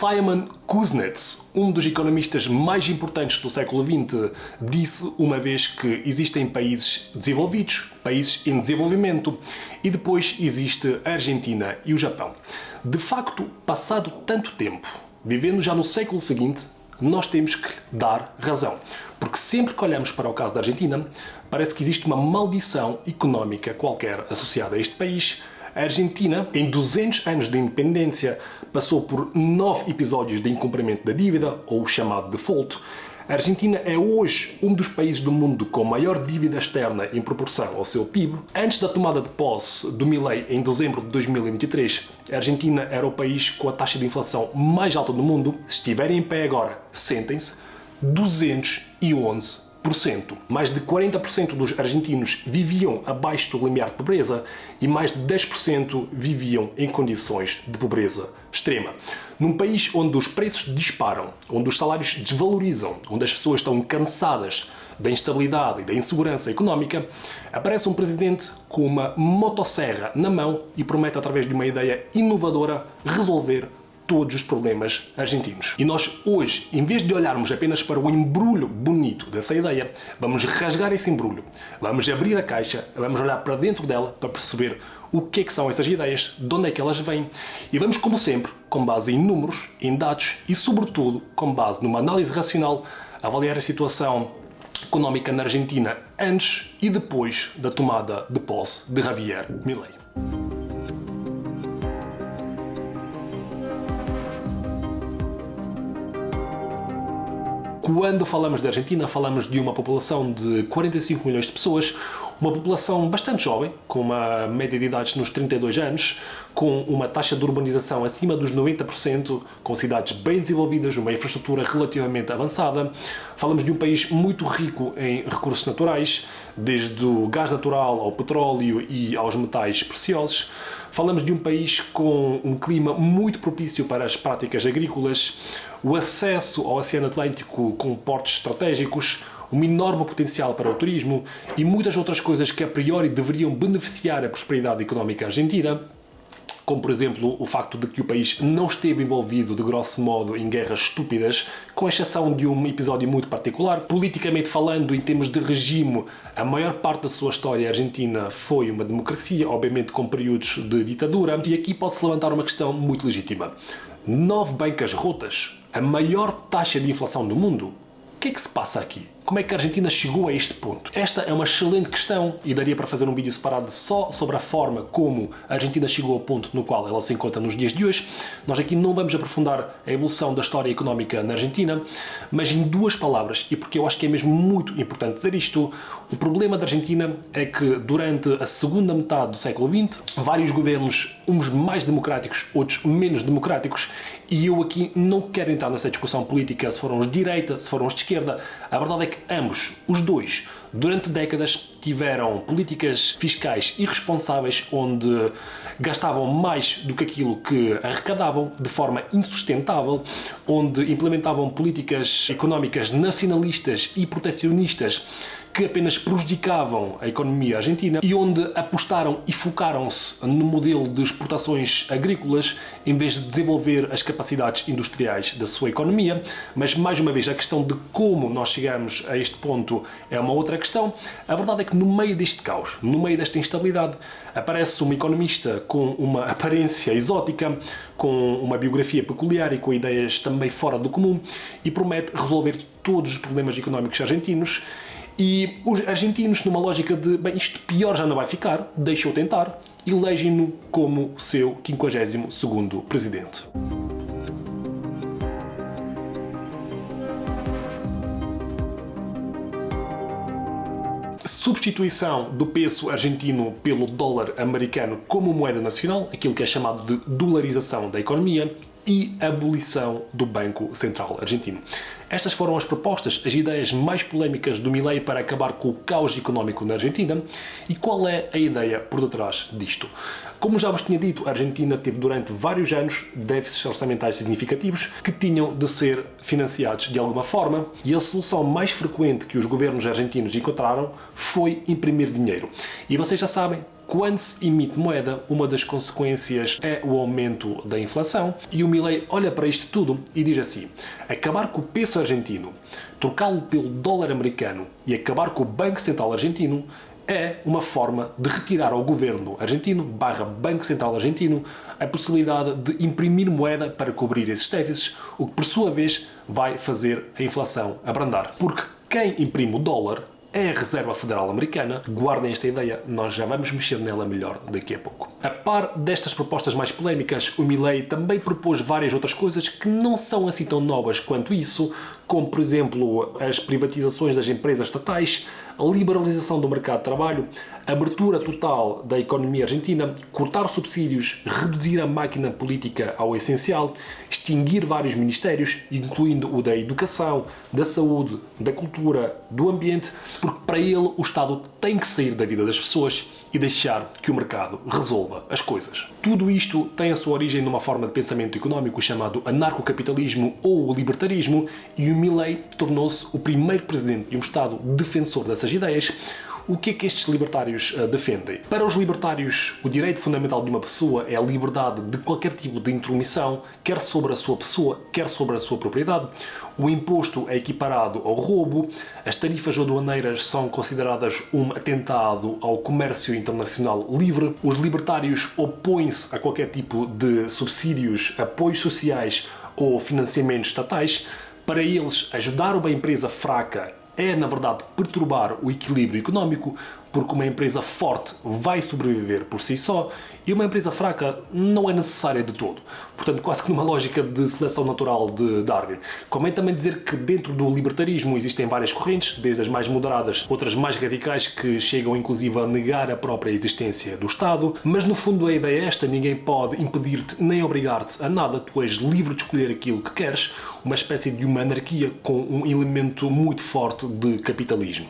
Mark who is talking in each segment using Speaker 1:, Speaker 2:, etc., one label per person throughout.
Speaker 1: Simon Kuznets, um dos economistas mais importantes do século XX, disse uma vez que existem países desenvolvidos, países em desenvolvimento e depois existe a Argentina e o Japão. De facto, passado tanto tempo, vivendo já no século seguinte, nós temos que dar razão. Porque sempre que olhamos para o caso da Argentina, parece que existe uma maldição económica qualquer associada a este país. A Argentina, em 200 anos de independência, passou por 9 episódios de incumprimento da dívida, ou o chamado default. A Argentina é hoje um dos países do mundo com maior dívida externa em proporção ao seu PIB. Antes da tomada de posse do Milei em dezembro de 2023, a Argentina era o país com a taxa de inflação mais alta do mundo. Se estiverem em pé agora, sentem-se, 211%. Mais de 40% dos argentinos viviam abaixo do limiar de pobreza e mais de 10% viviam em condições de pobreza extrema. Num país onde os preços disparam, onde os salários desvalorizam, onde as pessoas estão cansadas da instabilidade e da insegurança económica, aparece um presidente com uma motosserra na mão e promete, através de uma ideia inovadora, resolver todos os problemas argentinos. E nós hoje, em vez de olharmos apenas para o embrulho bonito dessa ideia, vamos rasgar esse embrulho, vamos abrir a caixa, vamos olhar para dentro dela para perceber o que é que são essas ideias, de onde é que elas vêm, e vamos, como sempre, com base em números, em dados e, sobretudo, com base numa análise racional, avaliar a situação económica na Argentina antes e depois da tomada de posse de Javier Milei. Quando falamos da Argentina, falamos de uma população de 45 milhões de pessoas, uma população bastante jovem, com uma média de idades nos 32 anos, com uma taxa de urbanização acima dos 90%, com cidades bem desenvolvidas, uma infraestrutura relativamente avançada. Falamos de um país muito rico em recursos naturais, desde o gás natural ao petróleo e aos metais preciosos. Falamos de um país com um clima muito propício para as práticas agrícolas, o acesso ao Oceano Atlântico com portos estratégicos, um enorme potencial para o turismo e muitas outras coisas que a priori deveriam beneficiar a prosperidade económica argentina, como por exemplo o facto de que o país não esteve envolvido de grosso modo em guerras estúpidas, com exceção de um episódio muito particular. Politicamente falando, em termos de regime, a maior parte da sua história argentina foi uma democracia, obviamente com períodos de ditadura, e aqui pode-se levantar uma questão muito legítima. 9 bancas rotas, a maior taxa de inflação do mundo. O que é que se passa aqui? Como é que a Argentina chegou a este ponto? Esta é uma excelente questão e daria para fazer um vídeo separado só sobre a forma como a Argentina chegou ao ponto no qual ela se encontra nos dias de hoje. Nós aqui não vamos aprofundar a evolução da história económica na Argentina, mas em 2 palavras, e porque eu acho que é mesmo muito importante dizer isto, o problema da Argentina é que durante a segunda metade do século XX, vários governos, uns mais democráticos, outros menos democráticos, e eu aqui não quero entrar nessa discussão política se foram os de direita, se foram os de esquerda. A verdade é que ambos, os dois, durante décadas tiveram políticas fiscais irresponsáveis onde gastavam mais do que aquilo que arrecadavam de forma insustentável, onde implementavam políticas económicas nacionalistas e protecionistas que apenas prejudicavam a economia argentina e onde apostaram e focaram-se no modelo de exportações agrícolas em vez de desenvolver as capacidades industriais da sua economia. Mas, mais uma vez, a questão de como nós chegamos a este ponto é uma outra questão. A verdade é que no meio deste caos, no meio desta instabilidade, aparece uma economista com uma aparência exótica, com uma biografia peculiar e com ideias também fora do comum e promete resolver todos os problemas económicos argentinos. E os argentinos, numa lógica de, bem, isto pior já não vai ficar, deixa-o tentar, elegem-no como seu 52º presidente. Substituição do peso argentino pelo dólar americano como moeda nacional, aquilo que é chamado de dolarização da economia, e abolição do Banco Central Argentino. Estas foram as propostas, as ideias mais polémicas do Milei para acabar com o caos económico na Argentina. E qual é a ideia por detrás disto? Como já vos tinha dito, a Argentina teve durante vários anos déficits orçamentais significativos que tinham de ser financiados de alguma forma, e a solução mais frequente que os governos argentinos encontraram foi imprimir dinheiro. E vocês já sabem, quando se emite moeda, uma das consequências é o aumento da inflação, e o Milei olha para isto tudo e diz assim: acabar com o peso argentino, trocá-lo pelo dólar americano e acabar com o Banco Central Argentino é uma forma de retirar ao governo argentino / Banco Central Argentino a possibilidade de imprimir moeda para cobrir esses déficits, o que por sua vez vai fazer a inflação abrandar. Porque quem imprime o dólar é a Reserva Federal Americana. Guardem esta ideia, nós já vamos mexer nela melhor daqui a pouco. A par destas propostas mais polémicas, o Milei também propôs várias outras coisas que não são assim tão novas quanto isso, como por exemplo as privatizações das empresas estatais, a liberalização do mercado de trabalho, a abertura total da economia argentina, cortar subsídios, reduzir a máquina política ao essencial, extinguir vários ministérios, incluindo o da educação, da saúde, da cultura, do ambiente, porque para ele o Estado tem que sair da vida das pessoas e deixar que o mercado resolva as coisas. Tudo isto tem a sua origem numa forma de pensamento económico chamado anarcocapitalismo ou libertarismo, e o Milei tornou-se o primeiro presidente de um Estado defensor dessas ideias. O que é que estes libertários defendem? Para os libertários, o direito fundamental de uma pessoa é a liberdade de qualquer tipo de intromissão, quer sobre a sua pessoa, quer sobre a sua propriedade. O imposto é equiparado ao roubo, as tarifas aduaneiras são consideradas um atentado ao comércio internacional livre. Os libertários opõem-se a qualquer tipo de subsídios, apoios sociais ou financiamentos estatais. Para eles, ajudar uma empresa fraca é, na verdade, perturbar o equilíbrio económico, porque uma empresa forte vai sobreviver por si só e uma empresa fraca não é necessária de todo. Portanto, quase que numa lógica de seleção natural de Darwin. Convém também dizer que dentro do libertarismo existem várias correntes, desde as mais moderadas, outras mais radicais que chegam inclusive a negar a própria existência do Estado, mas no fundo a ideia é esta: ninguém pode impedir-te nem obrigar-te a nada, tu és livre de escolher aquilo que queres, uma espécie de uma anarquia com um elemento muito forte de capitalismo.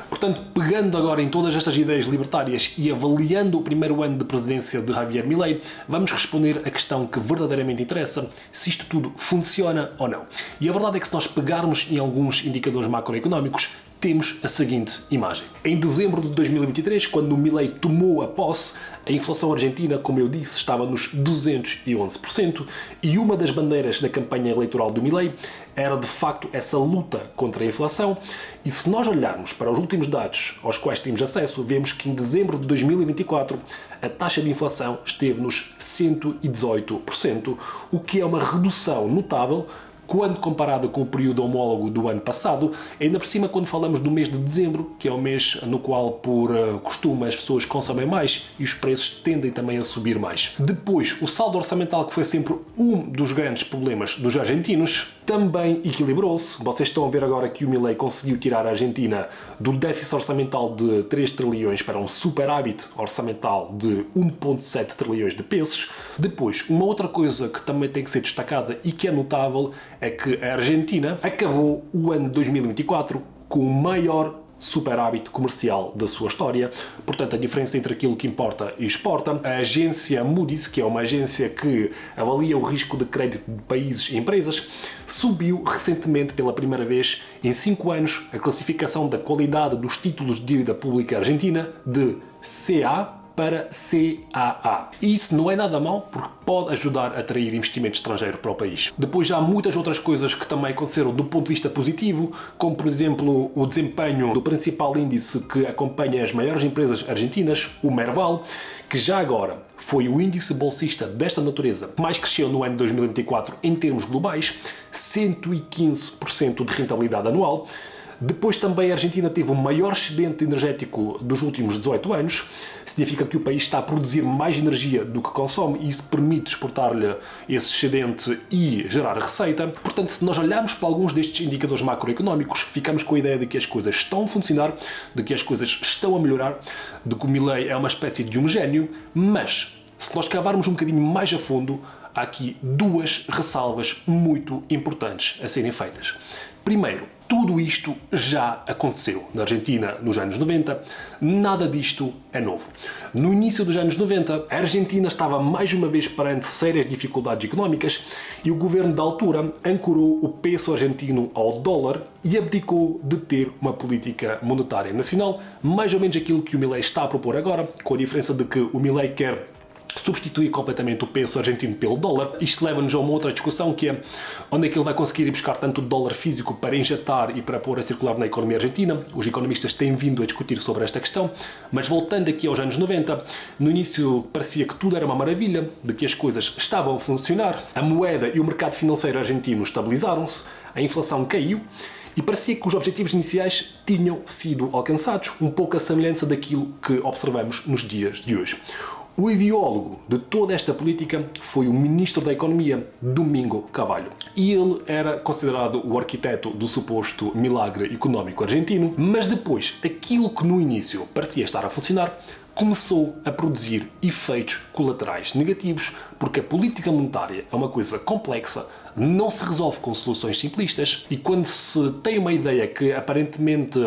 Speaker 1: Portanto, pegando agora em todas estas ideias libertárias e avaliando o primeiro ano de presidência de Javier Milei, vamos responder a questão que verdadeiramente interessa: se isto tudo funciona ou não. E a verdade é que se nós pegarmos em alguns indicadores macroeconómicos, temos a seguinte imagem. Em dezembro de 2023, quando o Milei tomou a posse, a inflação argentina, como eu disse, estava nos 211%, e uma das bandeiras da campanha eleitoral do Milei era de facto essa luta contra a inflação. E se nós olharmos para os últimos dados aos quais temos acesso, vemos que em dezembro de 2024 a taxa de inflação esteve nos 118%, o que é uma redução notável quando comparada com o período homólogo do ano passado, ainda por cima quando falamos do mês de dezembro, que é o mês no qual, por costume, as pessoas consomem mais e os preços tendem também a subir mais. Depois, o saldo orçamental, que foi sempre um dos grandes problemas dos argentinos, também equilibrou-se. Vocês estão a ver agora que o Milei conseguiu tirar a Argentina do déficit orçamental de 3 trilhões para um superávit orçamental de 1,7 trilhões de pesos. Depois, uma outra coisa que também tem que ser destacada e que é notável é que a Argentina acabou o ano de 2024 com o maior superávit comercial da sua história. Portanto, a diferença entre aquilo que importa e exporta. A agência Moody's, que é uma agência que avalia o risco de crédito de países e empresas, subiu recentemente pela primeira vez em 5 anos a classificação da qualidade dos títulos de dívida pública argentina de CA para CAA. E isso não é nada mau, porque pode ajudar a atrair investimento estrangeiro para o país. Depois já há muitas outras coisas que também aconteceram do ponto de vista positivo, como por exemplo o desempenho do principal índice que acompanha as maiores empresas argentinas, o Merval, que já agora foi o índice bolsista desta natureza que mais cresceu no ano de 2024 em termos globais, 115% de rentabilidade anual. Depois também a Argentina teve o maior excedente energético dos últimos 18 anos. Significa que o país está a produzir mais energia do que consome e isso permite exportar-lhe esse excedente e gerar receita. Portanto, se nós olharmos para alguns destes indicadores macroeconómicos, ficamos com a ideia de que as coisas estão a funcionar, de que as coisas estão a melhorar, de que o Milei é uma espécie de um gênio, mas se nós cavarmos um bocadinho mais a fundo, há aqui duas ressalvas muito importantes a serem feitas. Primeiro, Tudo isto já aconteceu na Argentina nos anos 90, nada disto é novo. No início dos anos 90, a Argentina estava mais uma vez perante sérias dificuldades económicas e o governo da altura ancorou o peso argentino ao dólar e abdicou de ter uma política monetária nacional, mais ou menos aquilo que o Milei está a propor agora, com a diferença de que o Milei quer substituir completamente o peso argentino pelo dólar. Isto leva-nos a uma outra discussão, que é onde é que ele vai conseguir ir buscar tanto dólar físico para injetar e para pôr a circular na economia argentina. Os economistas têm vindo a discutir sobre esta questão, mas voltando aqui aos anos 90, no início parecia que tudo era uma maravilha, de que as coisas estavam a funcionar, a moeda e o mercado financeiro argentino estabilizaram-se, a inflação caiu, e parecia que os objetivos iniciais tinham sido alcançados, um pouco a semelhança daquilo que observamos nos dias de hoje. O ideólogo de toda esta política foi o ministro da Economia, Domingo Cavallo. E ele era considerado o arquiteto do suposto milagre económico argentino, mas depois, aquilo que no início parecia estar a funcionar, começou a produzir efeitos colaterais negativos, porque a política monetária é uma coisa complexa, não se resolve com soluções simplistas, e quando se tem uma ideia que aparentemente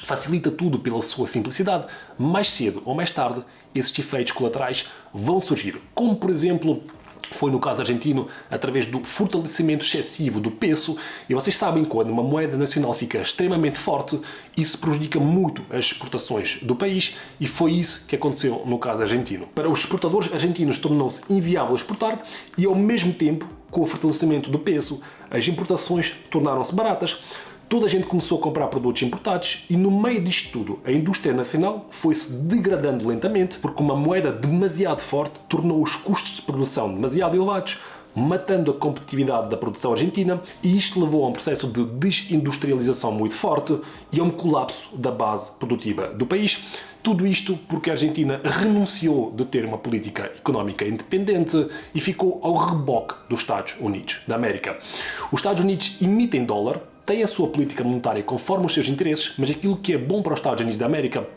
Speaker 1: facilita tudo pela sua simplicidade, mais cedo ou mais tarde esses efeitos colaterais vão surgir, como por exemplo foi no caso argentino através do fortalecimento excessivo do peso. E vocês sabem, quando uma moeda nacional fica extremamente forte, isso prejudica muito as exportações do país, e foi isso que aconteceu no caso argentino. Para os exportadores argentinos tornou-se inviável exportar e, ao mesmo tempo, com o fortalecimento do peso, as importações tornaram-se baratas. Toda a gente começou a comprar produtos importados e, no meio disto tudo, a indústria nacional foi-se degradando lentamente, porque uma moeda demasiado forte tornou os custos de produção demasiado elevados, matando a competitividade da produção argentina, e isto levou a um processo de desindustrialização muito forte e a um colapso da base produtiva do país. Tudo isto porque a Argentina renunciou de ter uma política económica independente e ficou ao reboque dos Estados Unidos da América. Os Estados Unidos emitem dólar, têm a sua política monetária conforme os seus interesses, mas aquilo que é bom para os Estados Unidos da América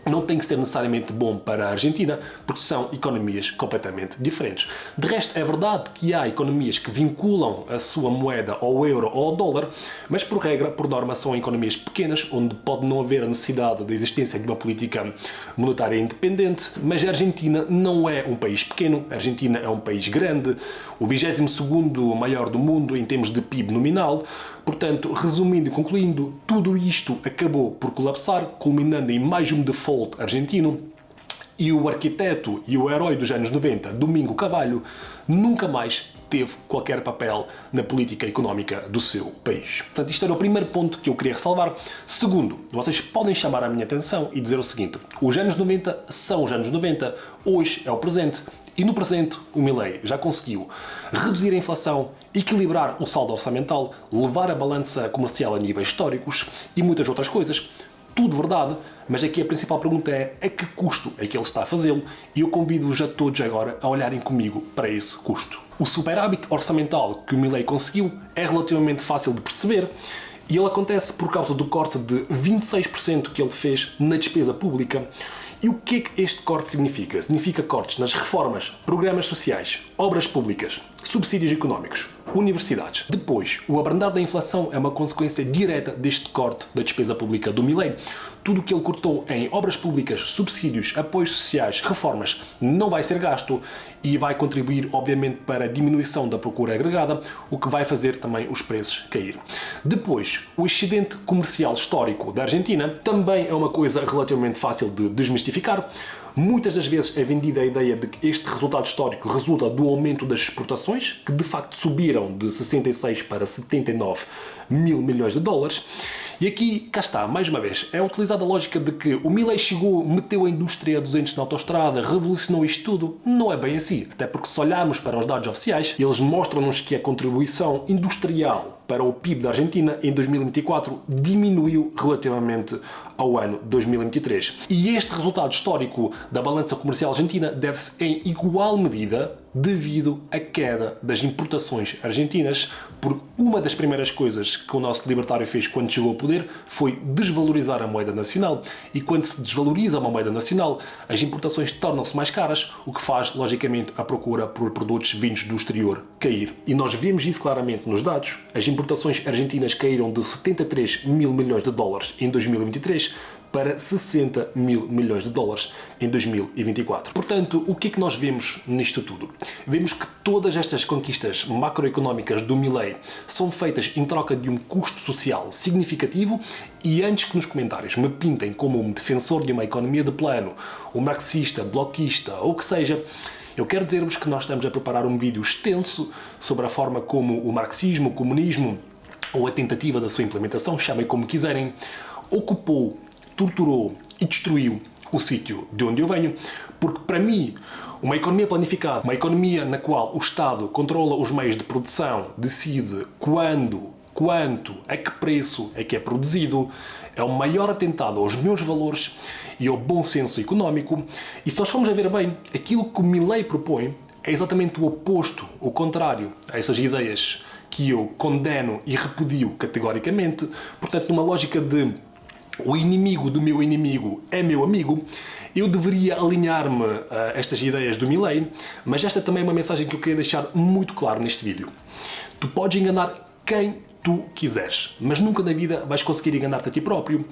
Speaker 1: não tem que ser necessariamente bom para a Argentina, porque são economias completamente diferentes. De resto, é verdade que há economias que vinculam a sua moeda ao euro ou ao dólar, mas por regra, por norma, são economias pequenas, onde pode não haver a necessidade da existência de uma política monetária independente. Mas a Argentina não é um país pequeno, a Argentina é um país grande, o 22º maior do mundo em termos de PIB nominal. Portanto, resumindo e concluindo, tudo isto acabou por colapsar, culminando em mais um default argentino, e o arquiteto e o herói dos anos 90, Domingo Cavallo, nunca mais teve qualquer papel na política económica do seu país. Portanto, isto era o primeiro ponto que eu queria ressalvar. Segundo, vocês podem chamar a minha atenção e dizer o seguinte: os anos 90 são os anos 90, hoje é o presente. E no presente, o Milei já conseguiu reduzir a inflação, equilibrar o saldo orçamental, levar a balança comercial a níveis históricos e muitas outras coisas. Tudo verdade, mas aqui a principal pergunta é a que custo é que ele está a fazê-lo, e eu convido-vos a todos agora a olharem comigo para esse custo. O superávit orçamental que o Milei conseguiu é relativamente fácil de perceber, e ele acontece por causa do corte de 26% que ele fez na despesa pública. E o que é que este corte significa? Significa cortes nas reformas, programas sociais, obras públicas, subsídios económicos, universidades. Depois, o abrandar da inflação é uma consequência direta deste corte da despesa pública do Milei. Tudo o que ele cortou em obras públicas, subsídios, apoios sociais, reformas, não vai ser gasto e vai contribuir, obviamente, para a diminuição da procura agregada, o que vai fazer também os preços cair. Depois, o excedente comercial histórico da Argentina também é uma coisa relativamente fácil de desmistificar. Muitas das vezes é vendida a ideia de que este resultado histórico resulta do aumento das exportações, que de facto subiram de 66 para 79 mil milhões de dólares. E aqui, cá está, mais uma vez, é utilizada a lógica de que o Milei chegou, meteu a indústria a 200 na autoestrada, revolucionou isto tudo. Não é bem assim, até porque se olharmos para os dados oficiais, eles mostram-nos que a contribuição industrial para o PIB da Argentina em 2024 diminuiu relativamente ao ano 2023. E este resultado histórico da balança comercial argentina deve-se em igual medida, devido à queda das importações argentinas, porque uma das primeiras coisas que o nosso libertário fez quando chegou ao poder foi desvalorizar a moeda nacional, e quando se desvaloriza uma moeda nacional, as importações tornam-se mais caras, o que faz, logicamente, a procura por produtos vindos do exterior cair. E nós vemos isso claramente nos dados. As importações argentinas caíram de 73 mil milhões de dólares em 2023 para 60 mil milhões de dólares em 2024. Portanto, o que é que nós vemos nisto tudo? Vemos que todas estas conquistas macroeconómicas do Milei são feitas em troca de um custo social significativo, e antes que nos comentários me pintem como um defensor de uma economia de plano, um marxista, bloquista ou o que seja, eu quero dizer-vos que nós estamos a preparar um vídeo extenso sobre a forma como o marxismo, o comunismo ou a tentativa da sua implementação, chamem como quiserem, ocupou, torturou e destruiu o sítio de onde eu venho, porque para mim uma economia planificada, uma economia na qual o Estado controla os meios de produção, decide quando, quanto, a que preço é que é produzido, é o maior atentado aos meus valores e ao bom senso económico. E se nós formos a ver bem, aquilo que o Milei propõe é exatamente o oposto, o contrário a essas ideias que eu condeno e repudio categoricamente. Portanto, numa lógica de o inimigo do meu inimigo é meu amigo, eu deveria alinhar-me a estas ideias do Milei, mas esta também é uma mensagem que eu queria deixar muito claro neste vídeo. Tu podes enganar quem tu quiseres, mas nunca na vida vais conseguir enganar-te a ti próprio,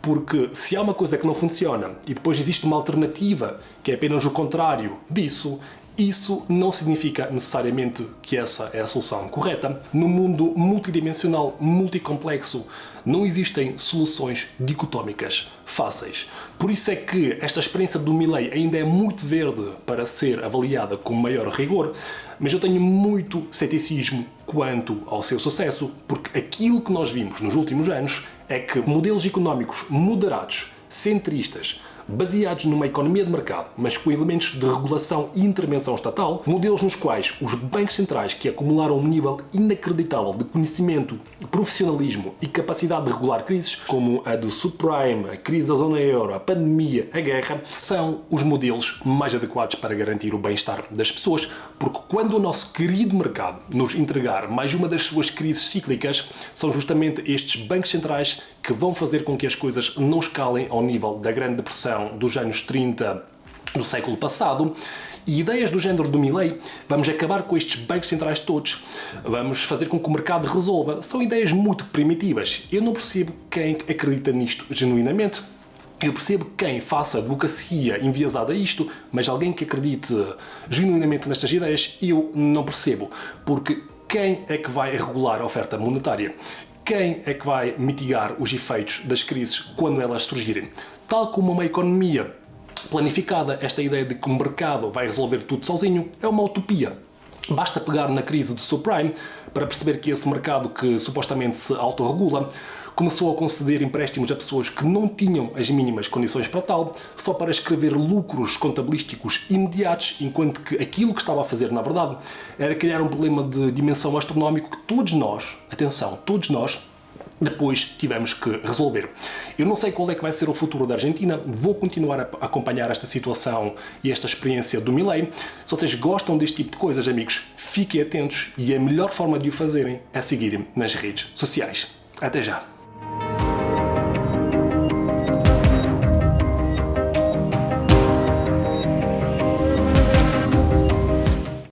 Speaker 1: porque se há uma coisa que não funciona e depois existe uma alternativa que é apenas o contrário disso, isso não significa necessariamente que essa é a solução correta. No mundo multidimensional, multicomplexo, não existem soluções dicotómicas fáceis. Por isso é que esta experiência do Milei ainda é muito verde para ser avaliada com maior rigor, mas eu tenho muito ceticismo quanto ao seu sucesso, porque aquilo que nós vimos nos últimos anos é que modelos económicos moderados, centristas, baseados numa economia de mercado, mas com elementos de regulação e intervenção estatal, modelos nos quais os bancos centrais, que acumularam um nível inacreditável de conhecimento, profissionalismo e capacidade de regular crises, como a do subprime, a crise da zona euro, a pandemia, a guerra, são os modelos mais adequados para garantir o bem-estar das pessoas, porque quando o nosso querido mercado nos entregar mais uma das suas crises cíclicas, são justamente estes bancos centrais que vão fazer com que as coisas não escalem ao nível da Grande Depressão dos anos 30 do século passado. E ideias do género do Milei, vamos acabar com estes bancos centrais todos, vamos fazer com que o mercado resolva, são ideias muito primitivas. Eu não percebo quem acredita nisto genuinamente. Eu percebo quem faça advocacia enviesada a isto, mas alguém que acredite genuinamente nestas ideias, eu não percebo. Porque quem é que vai regular a oferta monetária? Quem é que vai mitigar os efeitos das crises quando elas surgirem? Tal como uma economia planificada, esta ideia de que o mercado vai resolver tudo sozinho é uma utopia. Basta pegar na crise do subprime para perceber que esse mercado que supostamente se autorregula começou a conceder empréstimos a pessoas que não tinham as mínimas condições para tal, só para escrever lucros contabilísticos imediatos, enquanto que aquilo que estava a fazer, na verdade, era criar um problema de dimensão astronómica que todos nós, atenção, todos nós, depois tivemos que resolver. Eu não sei qual é que vai ser o futuro da Argentina, vou continuar a acompanhar esta situação e esta experiência do Milei. Se vocês gostam deste tipo de coisas, amigos, fiquem atentos, e a melhor forma de o fazerem é seguirem nas redes sociais. Até já!